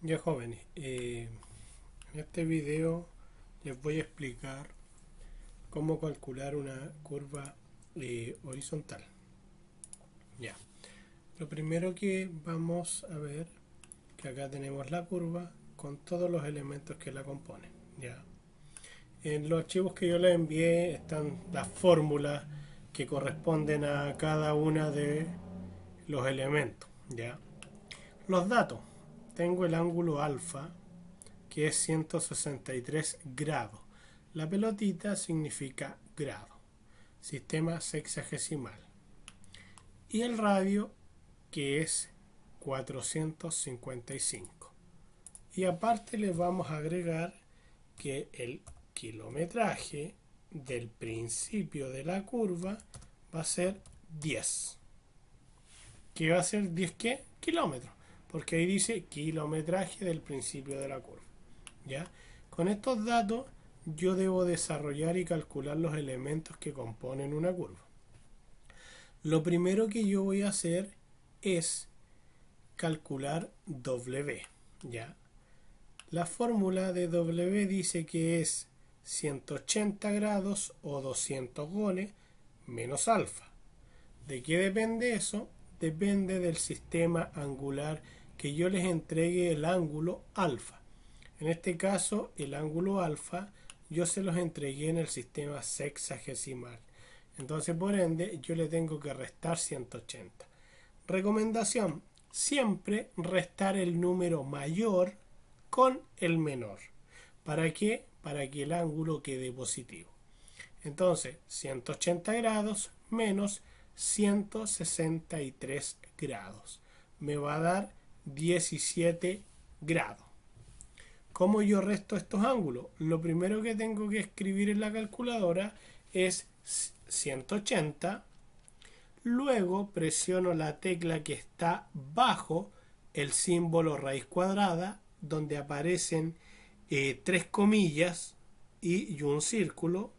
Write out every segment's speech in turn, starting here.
Ya jóvenes, en este video les voy a explicar cómo calcular una curva horizontal. Ya, lo primero que vamos a ver, que acá tenemos la curva con todos los elementos que la componen. Ya, en los archivos que yo les envié están las fórmulas que corresponden a cada una de los elementos. Ya, los datos, tengo el ángulo alfa que es 163 grados. La pelotita significa grado. Sistema sexagesimal. Y el radio que es 455. Y aparte le vamos a agregar que el kilometraje del principio de la curva va a ser 10. ¿Qué va a ser 10 qué? Kilómetros. Porque ahí dice kilometraje del principio de la curva. ¿Ya? Con estos datos yo debo desarrollar y calcular los elementos que componen una curva. Lo primero que yo voy a hacer es calcular W. ¿Ya? La fórmula de W dice que es 180 grados o 200 goles menos alfa. ¿De qué depende eso? Depende del sistema angular que yo les entregue el ángulo alfa. En este caso, el ángulo alfa yo se los entregué en el sistema sexagesimal. Entonces, por ende, yo le tengo que restar 180. Recomendación, siempre restar el número mayor con el menor. ¿Para qué? Para que el ángulo quede positivo. Entonces, 180 grados menos 163 grados. Me va a dar 17 grados. ¿Cómo yo resto estos ángulos? Lo primero que tengo que escribir en la calculadora es 180. Luego presiono la tecla que está bajo el símbolo raíz cuadrada, donde aparecen tres comillas y un círculo.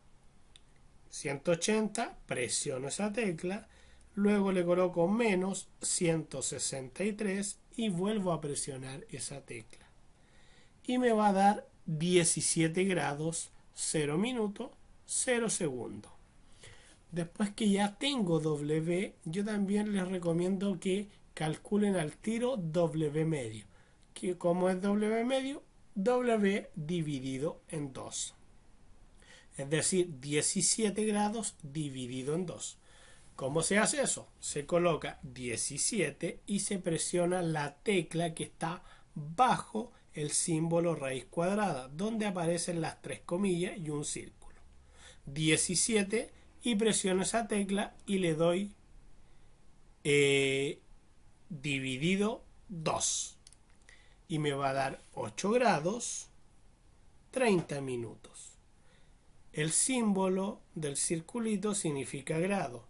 180, presiono esa tecla. Luego le coloco menos 163 y vuelvo a presionar esa tecla. Y me va a dar 17 grados 0 minutos 0 segundos. Después que ya tengo W, yo también les recomiendo que calculen al tiro W medio. Que ¿cómo es W medio? W dividido en 2. Es decir, 17 grados dividido en 2. ¿Cómo se hace eso? Se coloca 17 y se presiona la tecla que está bajo el símbolo raíz cuadrada, donde aparecen las tres comillas y un círculo. 17 y presiono esa tecla y le doy dividido 2. Y me va a dar 8 grados 30 minutos. El símbolo del circulito significa grado.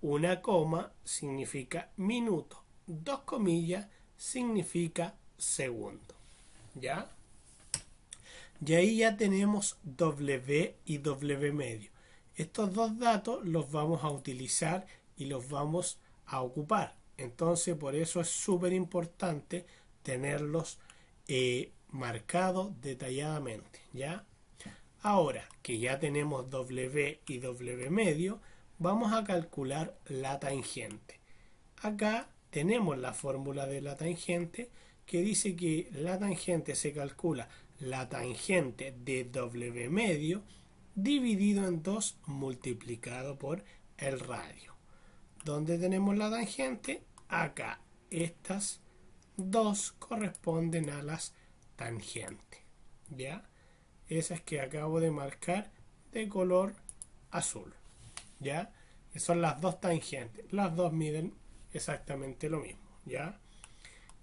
Una coma significa minuto. Dos comillas significa segundo. ¿Ya? Y ahí ya tenemos W y W medio. Estos dos datos los vamos a utilizar y los vamos a ocupar. Entonces, por eso es súper importante tenerlos marcados detalladamente. ¿Ya? Ahora que ya tenemos W y W medio, vamos a calcular la tangente. Acá tenemos la fórmula de la tangente que dice que la tangente se calcula la tangente de W medio dividido en 2 multiplicado por el radio. ¿Dónde tenemos la tangente? Acá. Estas dos corresponden a las tangentes. ¿Ya? Esas que acabo de marcar de color azul. ¿Ya? Que son las dos tangentes. Las dos miden exactamente lo mismo. ¿Ya?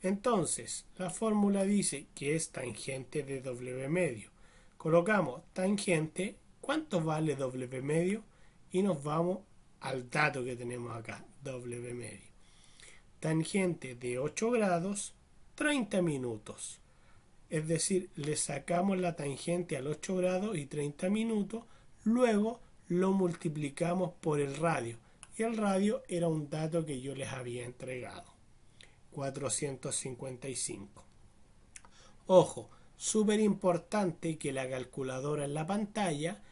Entonces, la fórmula dice que es tangente de W medio. Colocamos tangente, ¿cuánto vale W medio? Y nos vamos al dato que tenemos acá, W medio. Tangente de 8 grados, 30 minutos. Es decir, le sacamos la tangente al 8 grados y 30 minutos, luego lo multiplicamos por el radio. Y el radio era un dato que yo les había entregado. 455. Ojo, súper importante que la calculadora en la pantalla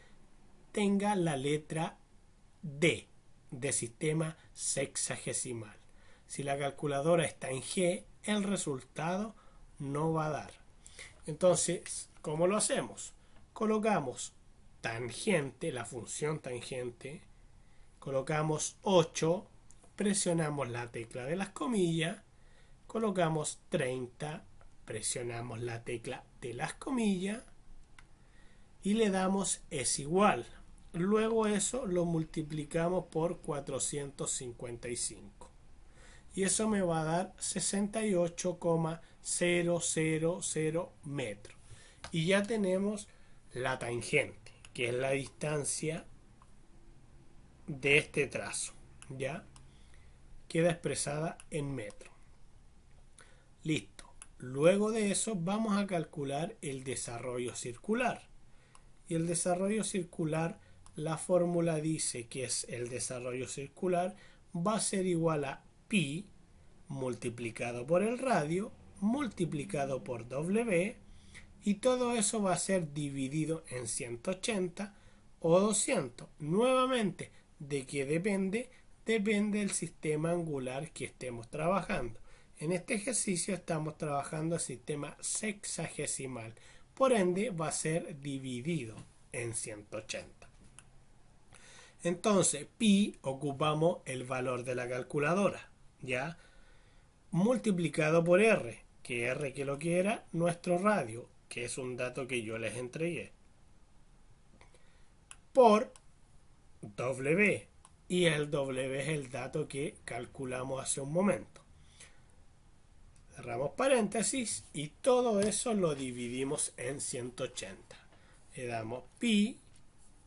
tenga la letra D de sistema sexagesimal. Si la calculadora está en G, el resultado no va a dar. Entonces, ¿cómo lo hacemos? Colocamos tangente, la función tangente, colocamos 8, presionamos la tecla de las comillas, colocamos 30, presionamos la tecla de las comillas y le damos es igual. Luego eso lo multiplicamos por 455 y eso me va a dar 68,000 metros. Y ya tenemos la tangente, que es la distancia de este trazo. Ya queda expresada en metros. Listo. Luego de eso vamos a calcular el desarrollo circular. Y el desarrollo circular, la fórmula dice que es el desarrollo circular va a ser igual a pi multiplicado por el radio multiplicado por W, y todo eso va a ser dividido en 180 o 200. Nuevamente, ¿de qué depende? Depende del sistema angular que estemos trabajando. En este ejercicio estamos trabajando el sistema sexagesimal, por ende va a ser dividido en 180. Entonces, pi ocupamos el valor de la calculadora, ¿ya? Multiplicado por R, que R que lo que era nuestro radio, que es un dato que yo les entregué, por W, y el W es el dato que calculamos hace un momento. Cerramos paréntesis y todo eso lo dividimos en 180. Le damos pi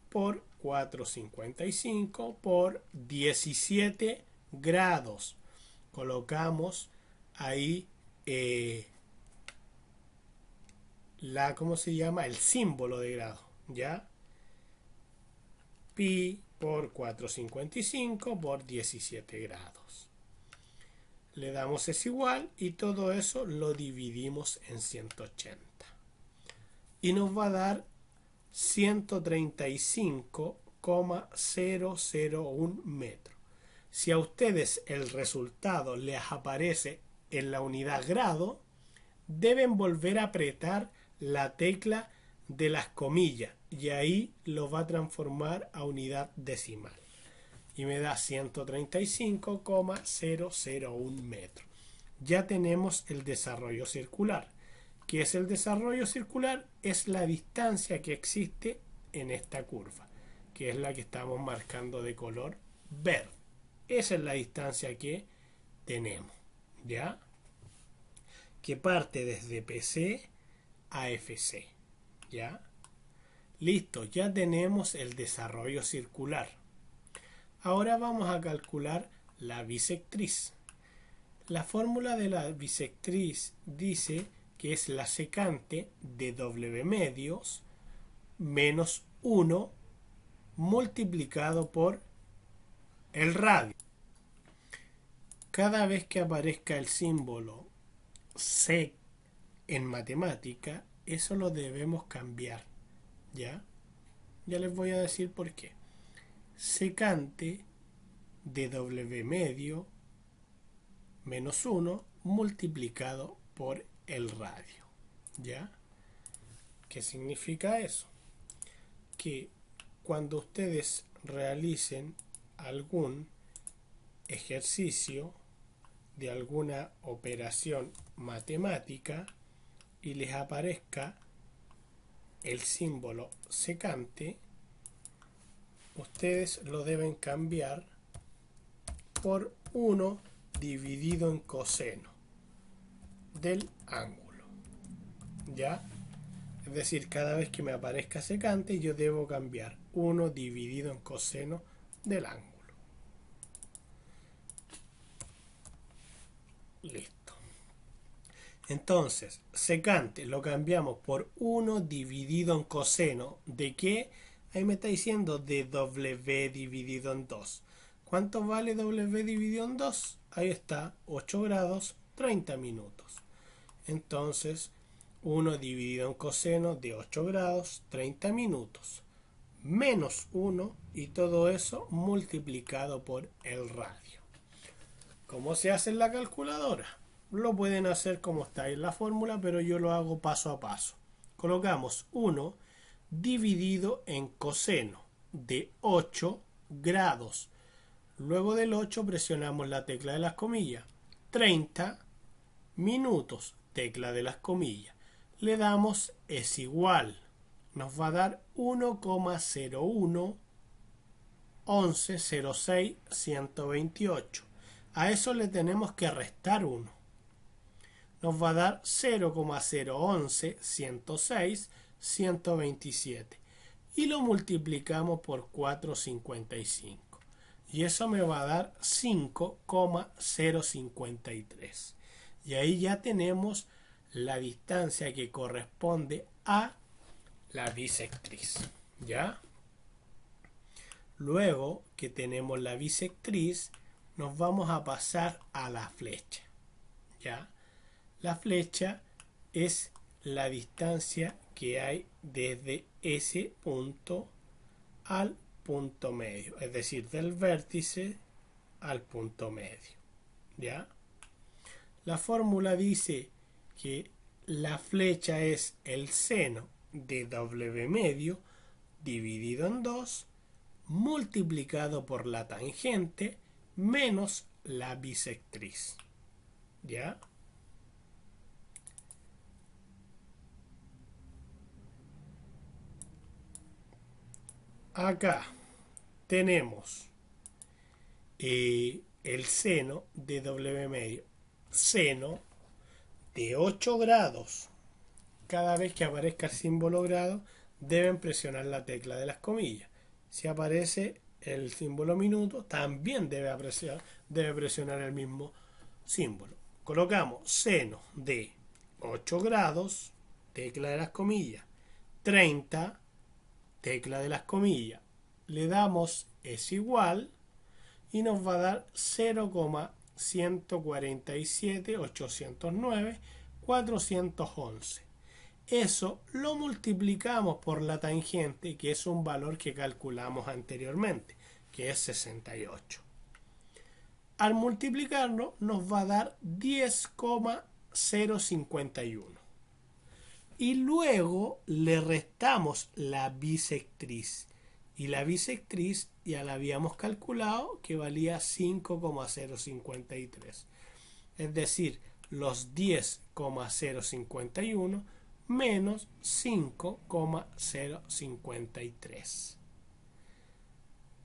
por 455 por 17 grados. Colocamos ahí ¿cómo se llama? El símbolo de grado, ¿ya? Pi por 455 por 17 grados. Le damos es igual y todo eso lo dividimos en 180. Y nos va a dar 135,001 metros. Si a ustedes el resultado les aparece en la unidad grado, deben volver a apretar la tecla de las comillas y ahí lo va a transformar a unidad decimal. Y me da 135,001 metros. Ya tenemos el desarrollo circular. ¿Qué es el desarrollo circular? Es la distancia que existe en esta curva, que es la que estamos marcando de color verde. Esa es la distancia que tenemos, ¿ya? Que parte desde PC a FC, ¿ya? Listo, ya tenemos el desarrollo circular. Ahora vamos a calcular la bisectriz. La fórmula de la bisectriz dice que es la secante de W medios menos 1 multiplicado por el radio. Cada vez que aparezca el símbolo sec en matemática, eso lo debemos cambiar, ¿ya? Ya les voy a decir por qué. Secante de W medio menos 1 multiplicado por el radio, ¿ya? ¿Qué significa eso? Que cuando ustedes realicen algún ejercicio de alguna operación matemática y les aparezca el símbolo secante, ustedes lo deben cambiar por 1 dividido en coseno del ángulo, ¿ya? Es decir, cada vez que me aparezca secante yo debo cambiar 1 dividido en coseno del ángulo. Listo. Entonces, secante lo cambiamos por 1 dividido en coseno. ¿De qué? Ahí me está diciendo de W dividido en 2. ¿Cuánto vale W dividido en 2? Ahí está, 8 grados, 30 minutos. Entonces, 1 dividido en coseno de 8 grados, 30 minutos, menos 1 y todo eso multiplicado por el radio. ¿Cómo se hace en la calculadora? Lo pueden hacer como está en la fórmula, pero yo lo hago paso a paso. Colocamos 1 dividido en coseno de 8 grados. Luego del 8 presionamos la tecla de las comillas. 30 minutos, tecla de las comillas. Le damos es igual. Nos va a dar 1,01 1106 128. A eso le tenemos que restar 1. Nos va a dar 0,011 106 127. Y lo multiplicamos por 4,55. Y eso me va a dar 5,053. Y ahí ya tenemos la distancia que corresponde a la bisectriz. ¿Ya? Luego que tenemos la bisectriz, nos vamos a pasar a la flecha. ¿Ya? La flecha es la distancia que hay desde ese punto al punto medio, es decir, del vértice al punto medio. ¿Ya? La fórmula dice que la flecha es el seno de W medio dividido en 2 multiplicado por la tangente menos la bisectriz. ¿Ya? Acá tenemos el seno de W medio. Seno de 8 grados. Cada vez que aparezca el símbolo grado, deben presionar la tecla de las comillas. Si aparece el símbolo minuto, también debe presionar el mismo símbolo. Colocamos seno de 8 grados, tecla de las comillas, 30, tecla de las comillas. Le damos es igual y nos va a dar 0,147 809 411. Eso lo multiplicamos por la tangente, que es un valor que calculamos anteriormente, que es 68. Al multiplicarlo nos va a dar 10,051. Y luego le restamos la bisectriz. Y la bisectriz ya la habíamos calculado que valía 5,053. Es decir, los 10,051 menos 5,053.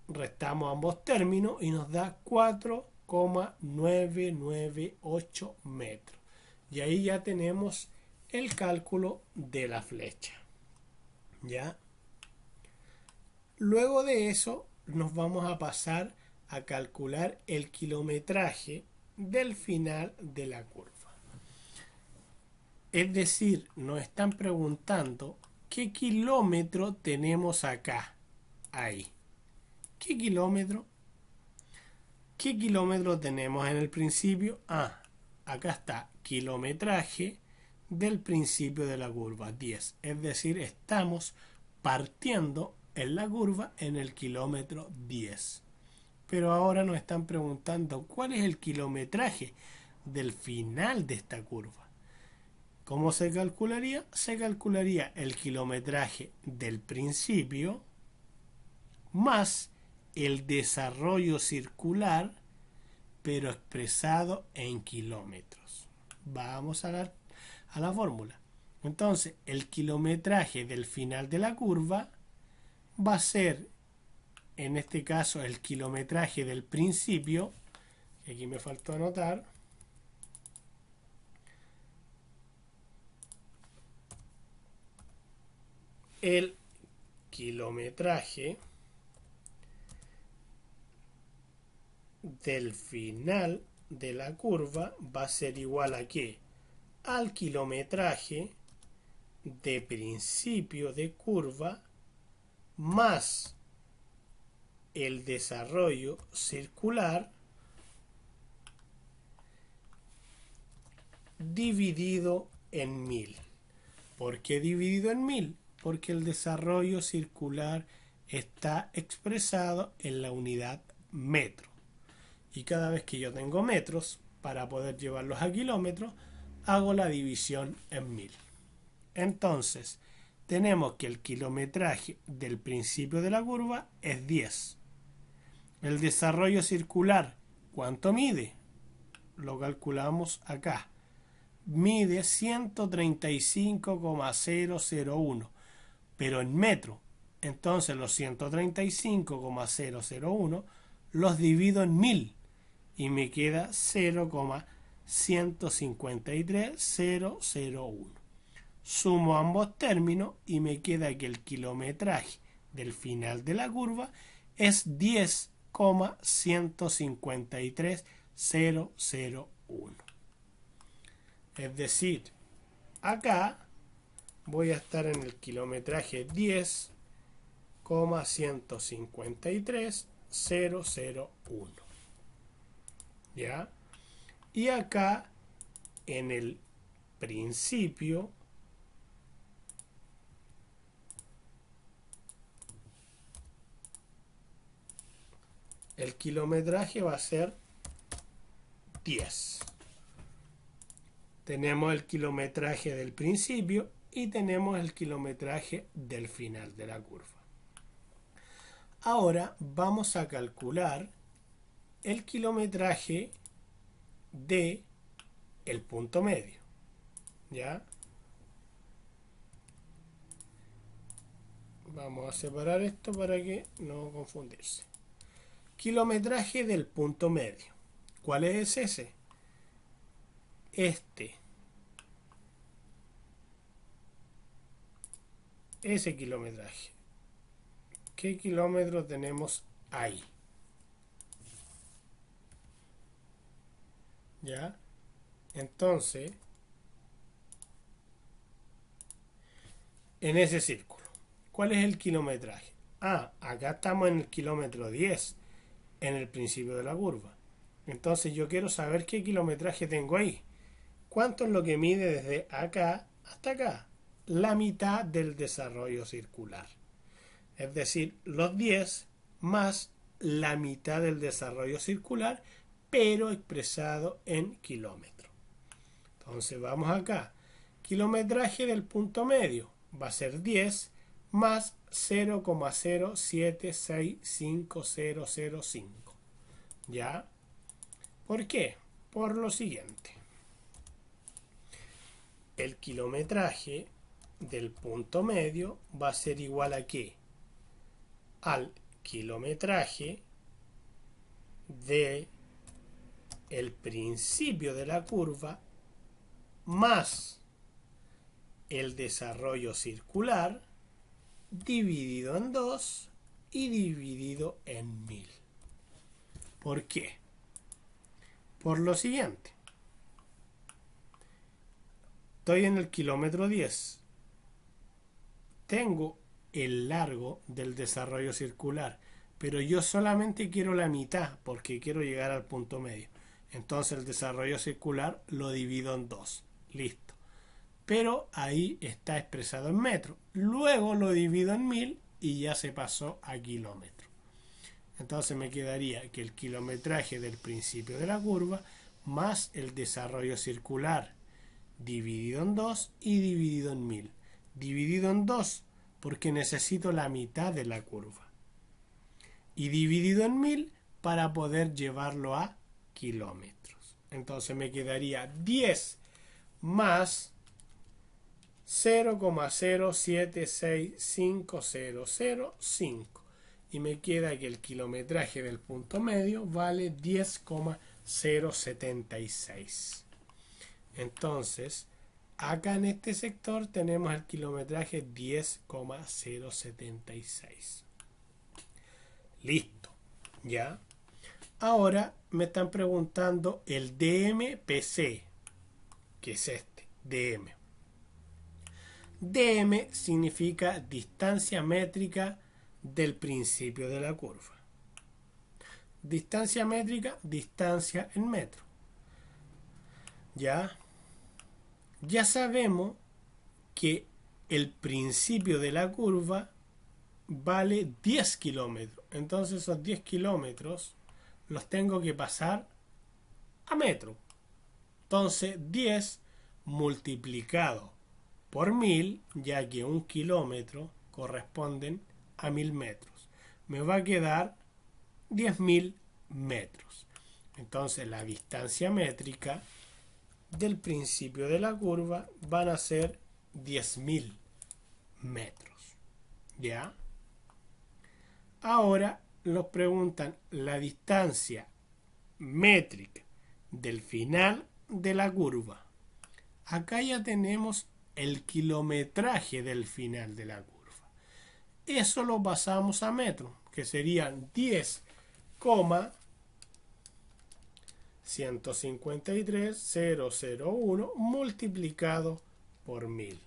Restamos ambos términos y nos da 4,998 metros. Y ahí ya tenemos el cálculo de la flecha. ¿Ya? Luego de eso nos vamos a pasar a calcular el kilometraje del final de la curva. Es decir, nos están preguntando qué kilómetro tenemos acá. Ahí. ¿Qué kilómetro? ¿Qué kilómetro tenemos en el principio? Acá está, kilometraje del principio de la curva, 10. Es decir, estamos partiendo en la curva en el kilómetro 10. Pero ahora nos están preguntando cuál es el kilometraje del final de esta curva. ¿Cómo se calcularía? Se calcularía el kilometraje del principio más el desarrollo circular, pero expresado en kilómetros. Vamos a la fórmula. Entonces, el kilometraje del final de la curva va a ser, en este caso, el kilometraje del principio, que aquí me faltó anotar, el kilometraje del final de la curva va a ser igual a ¿qué? Al kilometraje de principio de curva más el desarrollo circular dividido en 1000. ¿Por qué dividido en 1000? Porque el desarrollo circular está expresado en la unidad metro. Y cada vez que yo tengo metros, para poder llevarlos a kilómetros, hago la división en 1000. Entonces, tenemos que el kilometraje del principio de la curva es 10. El desarrollo circular, ¿cuánto mide? Lo calculamos acá. Mide 135,001, pero en metro. Entonces los 135,001 los divido en 1000 y me queda 0,153001. Sumo ambos términos y me queda que el kilometraje del final de la curva es 10,153001. Es decir, acá voy a estar en el kilometraje 10,153001. ¿Ya? Y acá en el principio el kilometraje va a ser 10. Tenemos el kilometraje del principio y tenemos el kilometraje del final de la curva. Ahora vamos a calcular el kilometraje de el punto medio. ¿Ya? Vamos a separar esto para que no confundirse. Kilometraje del punto medio. ¿Cuál es ese? Ese kilometraje. ¿Qué kilómetro tenemos ahí? ¿Ya? Entonces, en ese círculo, ¿cuál es el kilometraje? Acá estamos en el kilómetro 10, en el principio de la curva. Entonces yo quiero saber qué kilometraje tengo ahí. ¿Cuánto es lo que mide desde acá hasta acá? La mitad del desarrollo circular. Es decir, los 10 más la mitad del desarrollo circular, pero expresado en kilómetros. Entonces vamos acá. Kilometraje del punto medio va a ser 10 más 0,07650005. ¿Ya? ¿Por qué? Por lo siguiente. El kilometraje del punto medio va a ser igual a ¿qué? Al kilometraje de el principio de la curva más el desarrollo circular dividido en 2 y dividido en 1000. ¿Por qué? Por lo siguiente. Estoy en el kilómetro 10. Tengo el largo del desarrollo circular, pero yo solamente quiero la mitad porque quiero llegar al punto medio. Entonces el desarrollo circular lo divido en 2. Listo. Pero ahí está expresado en metros. Luego lo divido en 1000 y ya se pasó a kilómetros. Entonces me quedaría que el kilometraje del principio de la curva más el desarrollo circular dividido en 2 y dividido en 1000. Dividido en 2 porque necesito la mitad de la curva. Y dividido en 1000 para poder llevarlo a kilómetros. Entonces me quedaría 10 más 0,07650005 y me queda que el kilometraje del punto medio vale 10,076. Entonces, acá en este sector tenemos el kilometraje 10,076. Listo, ¿ya? Ahora me están preguntando el DMPC, que es este, DM. DM significa distancia métrica del principio de la curva. Distancia métrica, distancia en metro. Ya sabemos que el principio de la curva vale 10 kilómetros. Entonces esos 10 kilómetros los tengo que pasar a metro. Entonces 10 multiplicado por 1000, ya que 1 kilómetro corresponden a 1000 metros. Me va a quedar 10.000 metros. Entonces la distancia métrica del principio de la curva van a ser 10.000 metros. ¿Ya? Ahora nos preguntan la distancia métrica del final de la curva. Acá ya tenemos el kilometraje del final de la curva. Eso lo pasamos a metros, que serían 10,153.001 multiplicado por 1000.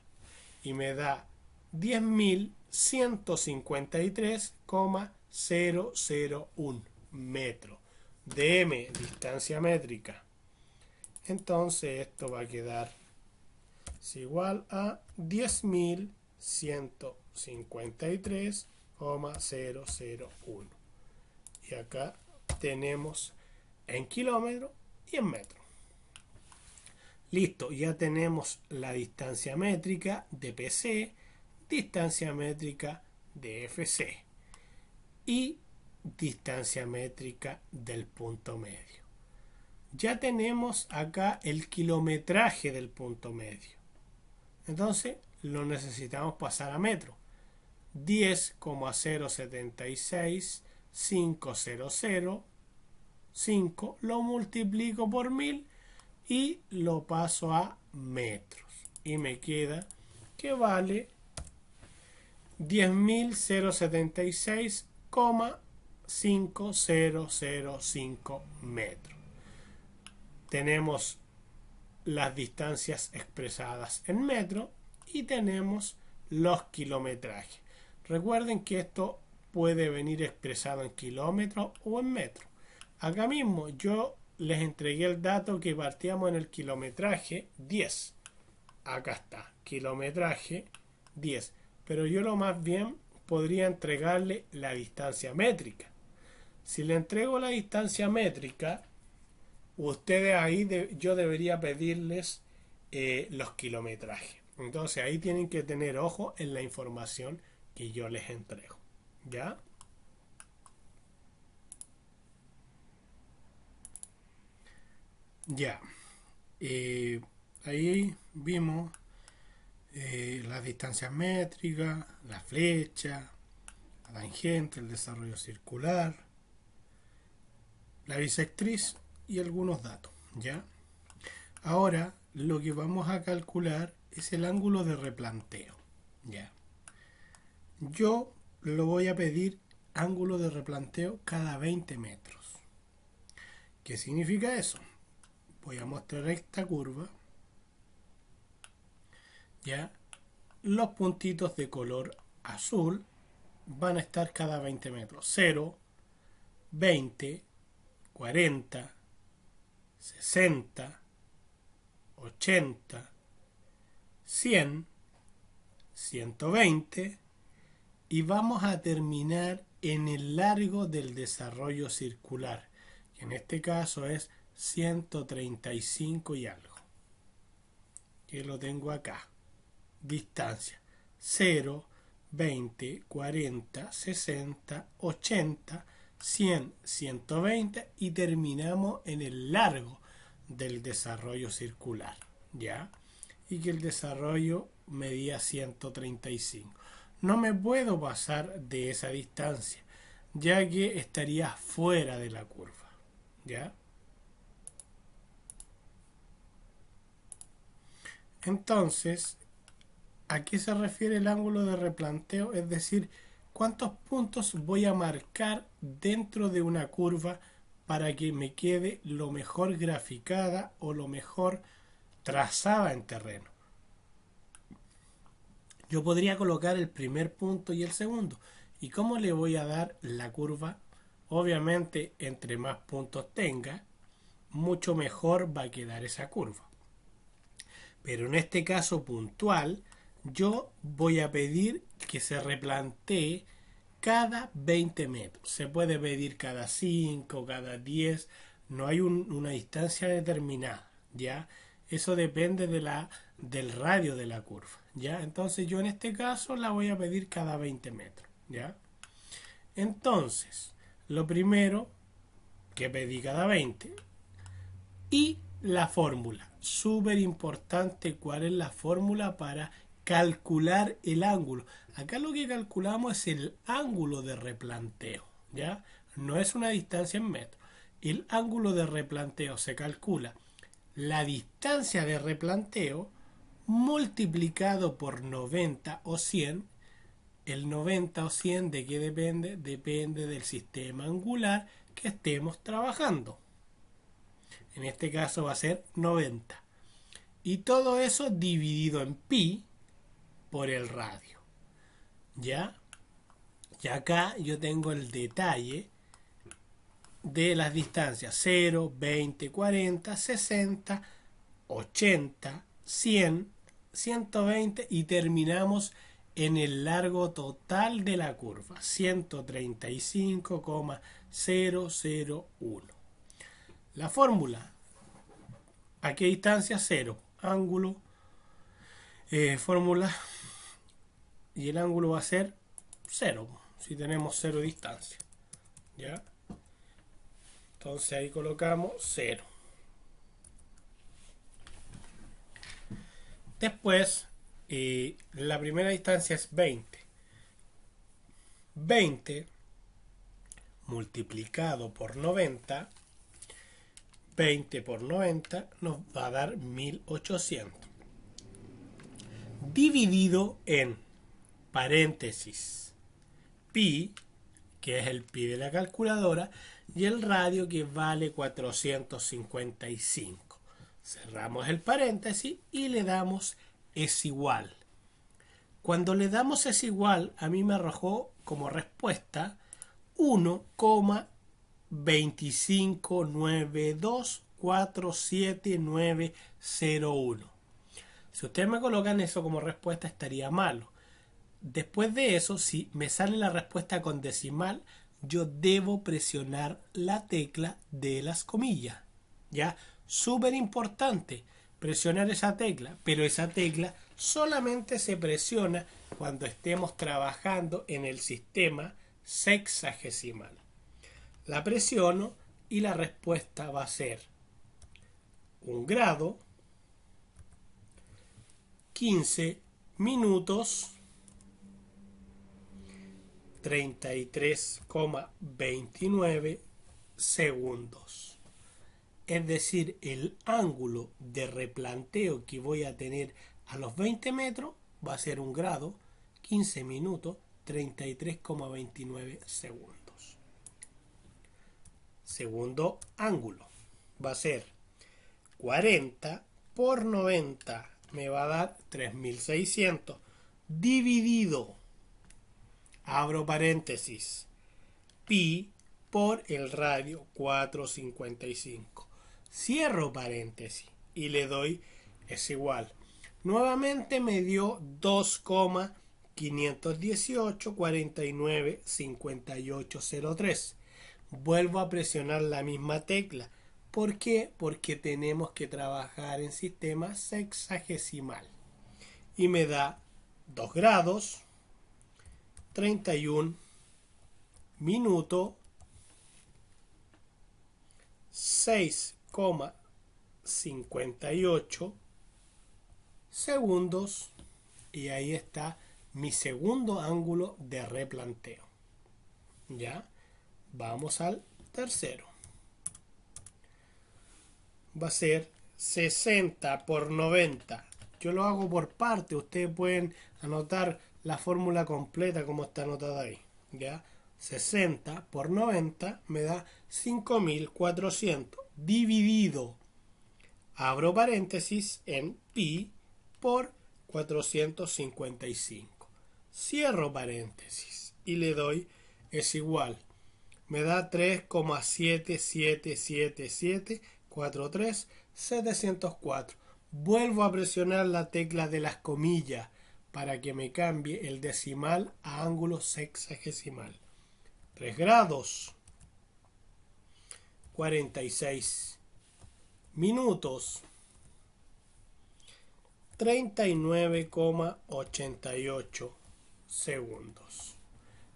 Y me da 10.153,001 metros. DM, distancia métrica. Entonces esto va a quedar igual a 10.153,001. Y acá tenemos en kilómetros y en metros. Listo, ya tenemos la distancia métrica de PC, distancia métrica de FC y distancia métrica del punto medio. Ya tenemos acá el kilometraje del punto medio. Entonces lo necesitamos pasar a metro. 10,076500 lo multiplico por 1000 y lo paso a metros. Y me queda que vale 10.076,5005 metros. Tenemos las distancias expresadas en metros y tenemos los kilometrajes. Recuerden que esto puede venir expresado en kilómetros o en metros. Acá mismo yo les entregué el dato que partíamos en el kilometraje 10. Acá está, kilometraje 10. Pero yo lo más bien podría entregarle la distancia métrica. Si le entrego la distancia métrica, ustedes ahí yo debería pedirles los kilometrajes. Entonces ahí tienen que tener ojo en la información que yo les entrego. ¿Ya? Ya. Ahí vimos las distancias métricas, la flecha, la tangente, el desarrollo circular, la bisectriz y algunos datos. ¿Ya? Ahora lo que vamos a calcular es el ángulo de replanteo. ¿Ya? Yo lo voy a pedir ángulo de replanteo cada 20 metros. ¿Qué significa eso? Voy a mostrar esta curva. ¿Ya? Los puntitos de color azul van a estar cada 20 metros. 0, 20, 40, 60, 80, 100, 120 y vamos a terminar en el largo del desarrollo circular, que en este caso es 135 y algo, que lo tengo acá. Distancia 0, 20, 40, 60, 80, 100, 120 y terminamos en el largo del desarrollo circular, ¿ya? Y que el desarrollo medía 135. No me puedo pasar de esa distancia, ya que estaría fuera de la curva, ¿ya? Entonces, ¿a qué se refiere el ángulo de replanteo? Es decir, ¿cuántos puntos voy a marcar dentro de una curva para que me quede lo mejor graficada o lo mejor trazada en terreno? Yo podría colocar el primer punto y el segundo. ¿Y cómo le voy a dar la curva? Obviamente, entre más puntos tenga, mucho mejor va a quedar esa curva. Pero en este caso puntual, yo voy a pedir que se replantee cada 20 metros. Se puede pedir cada 5, cada 10. No hay una distancia determinada, ¿ya? Eso depende del radio de la curva, ¿ya? Entonces yo en este caso la voy a pedir cada 20 metros, ¿ya? Entonces, lo primero que pedí cada 20 y la fórmula. Súper importante cuál es la fórmula para calcular el ángulo. Acá lo que calculamos es el ángulo de replanteo, ¿ya? No es una distancia en metros. El ángulo de replanteo se calcula la distancia de replanteo multiplicado por 90 o 100. El 90 o 100 ¿de qué depende? Depende del sistema angular que estemos trabajando. En este caso va a ser 90. Y todo eso dividido en pi por el radio. ¿Ya? Y acá yo tengo el detalle de las distancias 0, 20, 40, 60, 80, 100, 120 y terminamos en el largo total de la curva, 135,001. La fórmula, ¿a qué distancia? 0. Ángulo, fórmula, y el ángulo va a ser 0, si tenemos 0 distancia. ¿Ya? Entonces ahí colocamos 0. Después, la primera distancia es 20. 20 multiplicado por 90, 20 por 90 nos va a dar 1800. Dividido en paréntesis pi, que es el pi de la calculadora, y el radio que vale 455. Cerramos el paréntesis y le damos es igual. Cuando le damos es igual, a mí me arrojó como respuesta 1,259247901. Si ustedes me colocan eso como respuesta estaría malo. Después de eso, si me sale la respuesta con decimal, yo debo presionar la tecla de las comillas. ¿Ya? Súper importante presionar esa tecla, pero esa tecla solamente se presiona cuando estemos trabajando en el sistema sexagesimal. La presiono y la respuesta va a ser 1 grado, 15 minutos, 33,29 segundos. Es decir, el ángulo de replanteo que voy a tener a los 20 metros va a ser 1 grado, 15 minutos, 33,29 segundos. Segundo ángulo va a ser 40 por 90, me va a dar 3600, dividido, abro paréntesis, pi por el radio 455. Cierro paréntesis y le doy es igual. Nuevamente me dio 2,518,49,5803. Vuelvo a presionar la misma tecla. ¿Por qué? Porque tenemos que trabajar en sistema sexagesimal. Y me da 2 grados, 31 minutos, 6,58 segundos, y ahí está mi segundo ángulo de replanteo. Ya, vamos al tercero. Va a ser 60 por 90. Yo lo hago por parte, ustedes pueden anotar la fórmula completa como está anotada ahí. Ya, 60 por 90 me da 5400, dividido, abro paréntesis, en pi por 455. Cierro paréntesis y le doy es igual. Me da 3,77743,704. Vuelvo a presionar la tecla de las comillas para que me cambie el decimal a ángulo sexagesimal. 3 grados, 46 minutos, 39,88 segundos.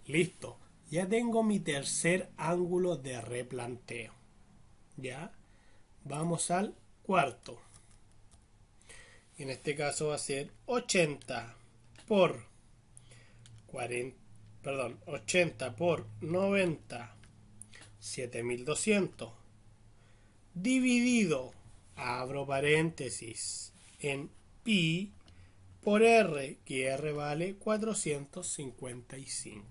Listo, ya tengo mi tercer ángulo de replanteo. Ya, vamos al cuarto. En este caso va a ser 80 por 90, 7200, dividido, abro paréntesis, en pi por r, que r vale 455.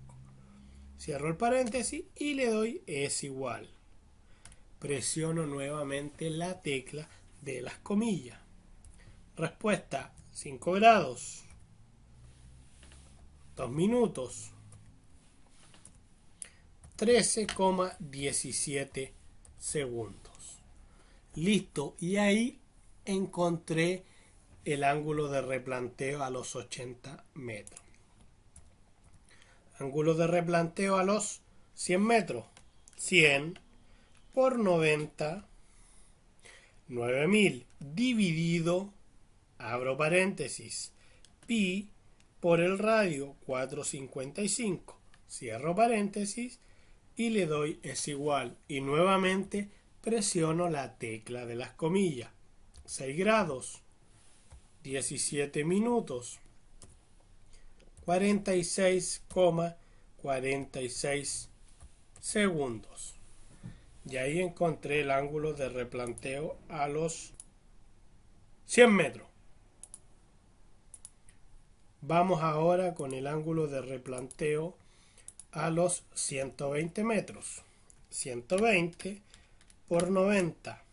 Cierro el paréntesis y le doy es igual. Presiono nuevamente la tecla de las comillas. Respuesta: 5 grados, 2 minutos, 13,17 segundos. Listo, y ahí encontré el ángulo de replanteo a los 80 metros. Ángulo de replanteo a los 100 metros. 100 por 90, 9000, dividido, abro paréntesis, pi por el radio, 455, cierro paréntesis y le doy es igual. Y nuevamente presiono la tecla de las comillas. 6 grados, 17 minutos, 46,46 segundos. Y ahí encontré el ángulo de replanteo a los 100 metros. Vamos ahora con el ángulo de replanteo a los 120 metros. 120 por 90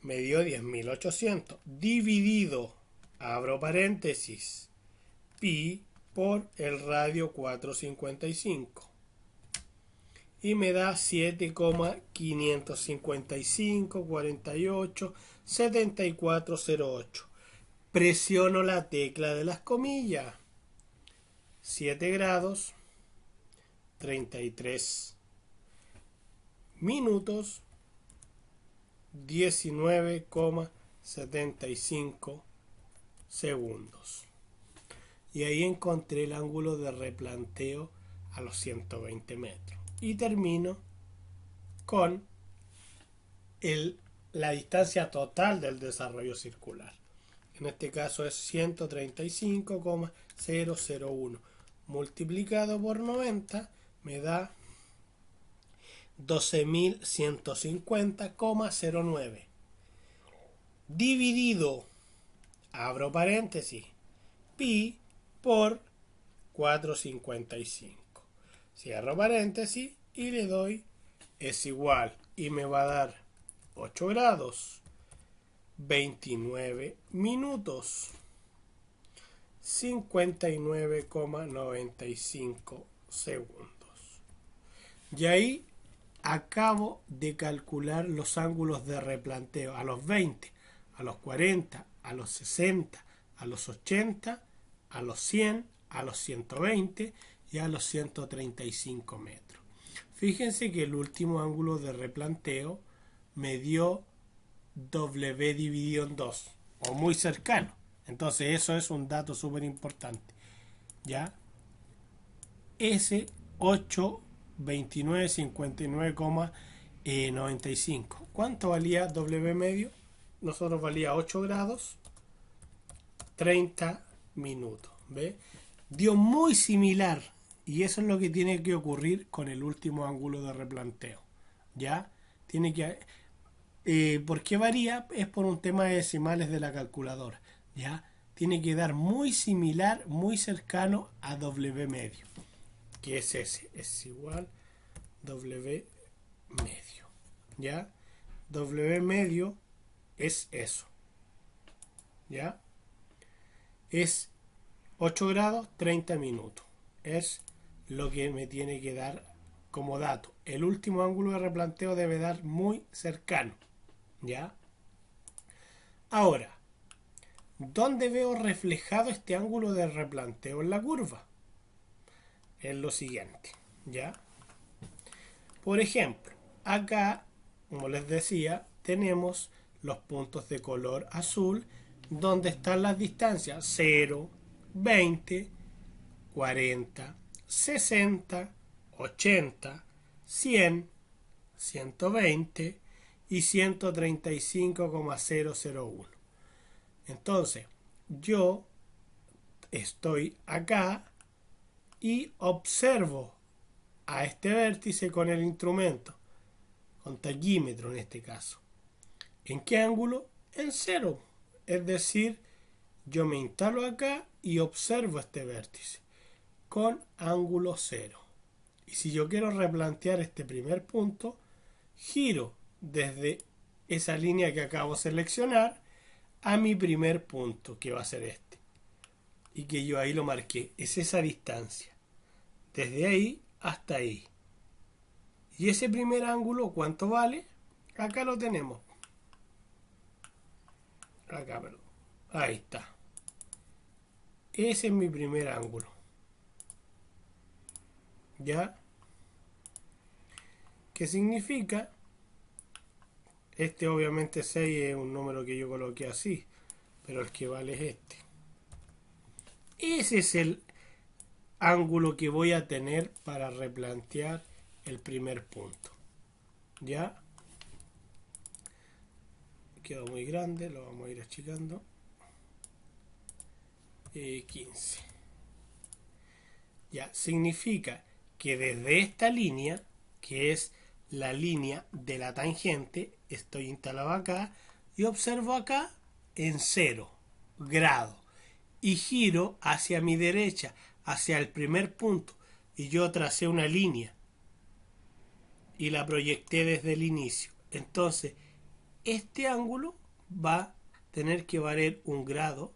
me dio 10.800, dividido, abro paréntesis, pi por el radio 455. Y me da 7,555, 48, 7408. Presiono la tecla de las comillas. 7 grados, 33 minutos, 19,75 segundos. Y ahí encontré el ángulo de replanteo a los 120 metros. Y termino con la distancia total del desarrollo circular. En este caso es 135,001. Multiplicado por 90 me da 12.150,09. Dividido, abro paréntesis, pi por 455. Cierro paréntesis y le doy es igual. Y me va a dar 8 grados, 29 minutos, 59,95 segundos. Y ahí acabo de calcular los ángulos de replanteo a los 20, a los 40, a los 60, a los 80, a los 100, a los 120 y a los 135 metros. Fíjense que el último ángulo de replanteo me dio W dividido en 2, o muy cercano. Entonces eso es un dato súper importante. ¿Ya? S 829,59,95. ¿Cuánto valía W medio? Nosotros valía 8 grados, 30 minutos. ¿Ve? Dio muy similar, y eso es lo que tiene que ocurrir con el último ángulo de replanteo. ¿Ya? Tiene que... ¿por qué varía? Es por un tema de decimales de la calculadora. ¿Ya? Tiene que dar muy similar, muy cercano a W medio, que es ese, es igual W medio. ¿Ya? W medio es eso. ¿Ya? Es 8 grados, 30 minutos. Es lo que me tiene que dar como dato. El último ángulo de replanteo debe dar muy cercano. ¿Ya? Ahora, ¿Dónde veo reflejado este ángulo de replanteo en la curva? Es lo siguiente, ¿ya? Por ejemplo, acá, como les decía, tenemos los puntos de color azul donde están las distancias 0, 20, 40, 60, 80, 100, 120 y 135,001. Entonces, yo estoy acá y observo a este vértice con el instrumento, con taquímetro en este caso. ¿En qué ángulo? En cero. Es decir, yo me instalo acá y observo este vértice con ángulo cero. Y si yo quiero replantear este primer punto, giro desde esa línea que acabo de seleccionar a mi primer punto, que va a ser este. Y que yo ahí lo marqué. Es esa distancia. Desde ahí hasta ahí. Y ese primer ángulo, ¿cuánto vale? Acá lo tenemos. Acá, perdón. Ahí está. Ese es mi primer ángulo. ¿Ya? ¿Qué significa? Este obviamente 6 es un número que yo coloqué así, pero el que vale es este. Ese es el ángulo que voy a tener para replantear el primer punto. ¿Ya? Quedó muy grande, lo vamos a ir achicando. 15. Ya, significa que desde esta línea, que es la línea de la tangente, estoy instalado acá y observo acá en 0 grado y giro hacia mi derecha, hacia el primer punto, y yo tracé una línea y la proyecté desde el inicio. Entonces, este ángulo va a tener que valer 1 grado,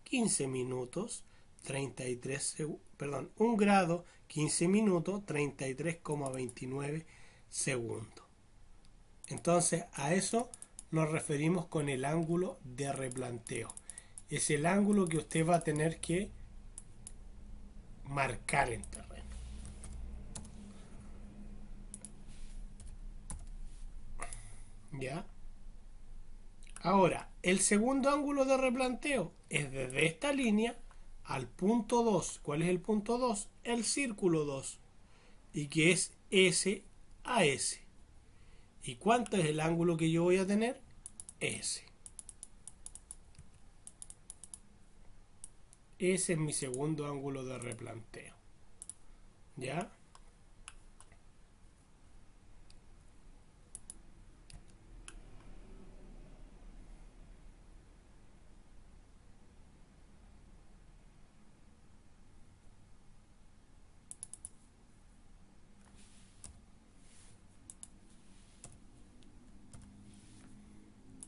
15 minutos, 33 segundos, perdón, 1 grado, 15 minutos, 33,29 segundos. Entonces, a eso nos referimos con el ángulo de replanteo. Es el ángulo que usted va a tener que marcar en terreno. ¿Ya? Ahora, el segundo ángulo de replanteo es desde esta línea al punto 2. ¿Cuál es el punto 2? El círculo 2. Y que es S a S. ¿Y cuánto es el ángulo que yo voy a tener? S. Ese es mi segundo ángulo de replanteo. ¿Ya?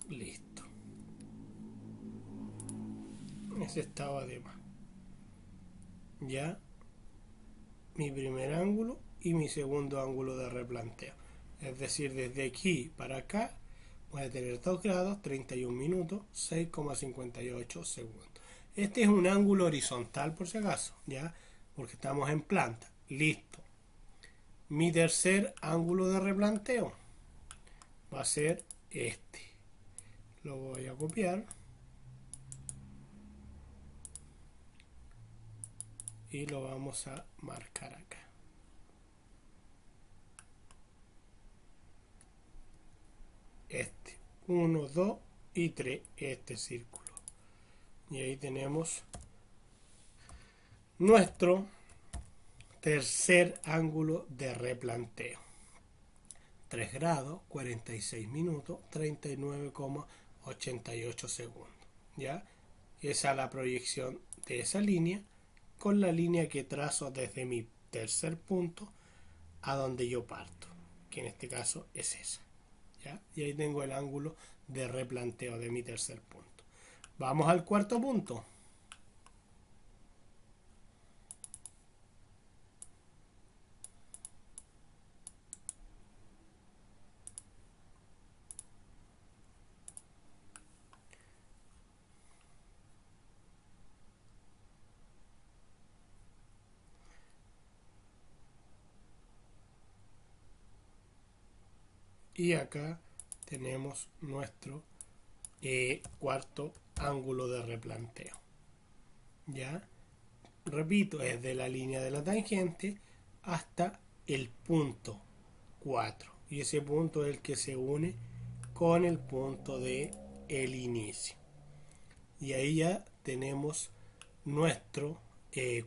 Listo. Ese estaba de más. ¿Ya? Mi primer ángulo y mi segundo ángulo de replanteo. Es decir, desde aquí para acá voy a tener 2 grados, 31 minutos, 6,58 segundos. Este es un ángulo horizontal por si acaso, ¿ya? Porque estamos en planta. Listo. Mi tercer ángulo de replanteo va a ser este. Lo voy a copiar y lo vamos a marcar acá. Este. 1, 2 y 3. Este círculo. Y ahí tenemos nuestro tercer ángulo de replanteo. 3 grados, 46 minutos, 39,88 segundos. ¿Ya? Esa es la proyección de esa línea con la línea que trazo desde mi tercer punto a donde yo parto, que en este caso es esa. ¿Ya? Y ahí tengo el ángulo de replanteo de mi tercer punto. Vamos al cuarto punto. Y acá tenemos nuestro cuarto ángulo de replanteo. ¿Ya? Repito, desde la línea de la tangente hasta el punto 4. Y ese punto es el que se une con el punto de el inicio. Y ahí ya tenemos nuestro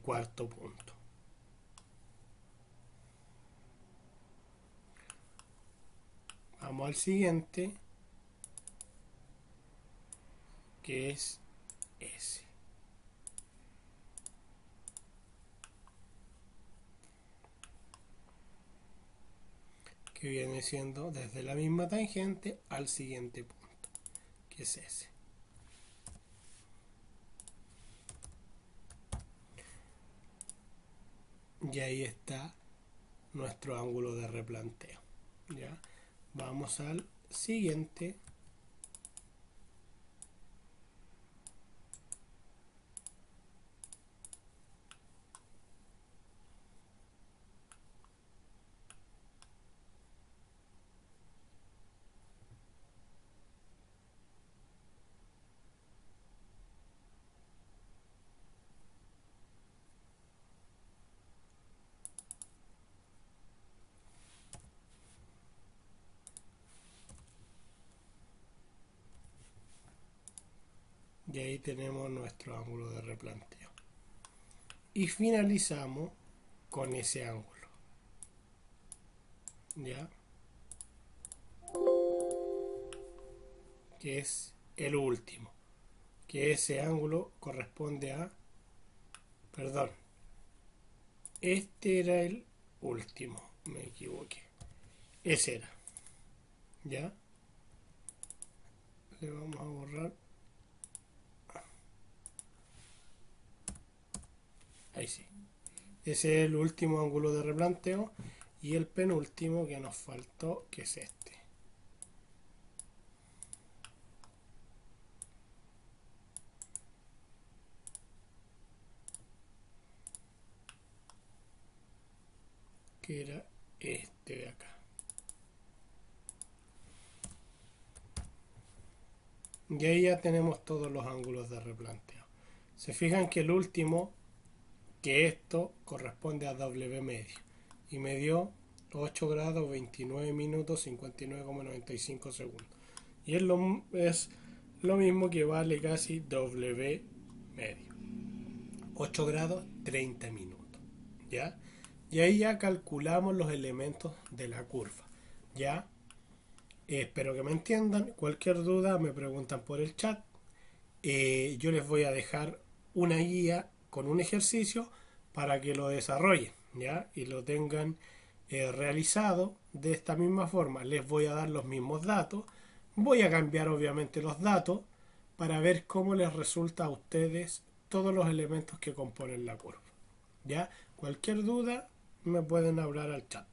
cuarto punto. Vamos al siguiente, que es ese. Que viene siendo desde la misma tangente al siguiente punto, que es ese. Y ahí está nuestro ángulo de replanteo. ¿Ya? Vamos al siguiente. Y ahí tenemos nuestro ángulo de replanteo. Y finalizamos con ese ángulo. ¿Ya? Que es el último. Que ese ángulo corresponde a... Perdón. Este era el último. Me equivoqué. Ese era. ¿Ya? Le vamos a borrar. Ahí sí. Ese es el último ángulo de replanteo. Y el penúltimo que nos faltó, que es este. Que era este de acá. Y ahí ya tenemos todos los ángulos de replanteo. Se fijan que el último, que esto corresponde a W medio. Y me dio 8 grados 29 minutos 59,95 segundos. Y es lo mismo que vale casi W medio. 8 grados 30 minutos. ¿Ya? Y ahí ya calculamos los elementos de la curva. ¿Ya? Espero que me entiendan. Cualquier duda me preguntan por el chat. Yo les voy a dejar una guía con un ejercicio para que lo desarrollen, ¿ya? Y lo tengan realizado de esta misma forma. Les voy a dar los mismos datos. Voy a cambiar obviamente los datos para ver cómo les resulta a ustedes todos los elementos que componen la curva. ¿Ya? Cualquier duda me pueden hablar al chat.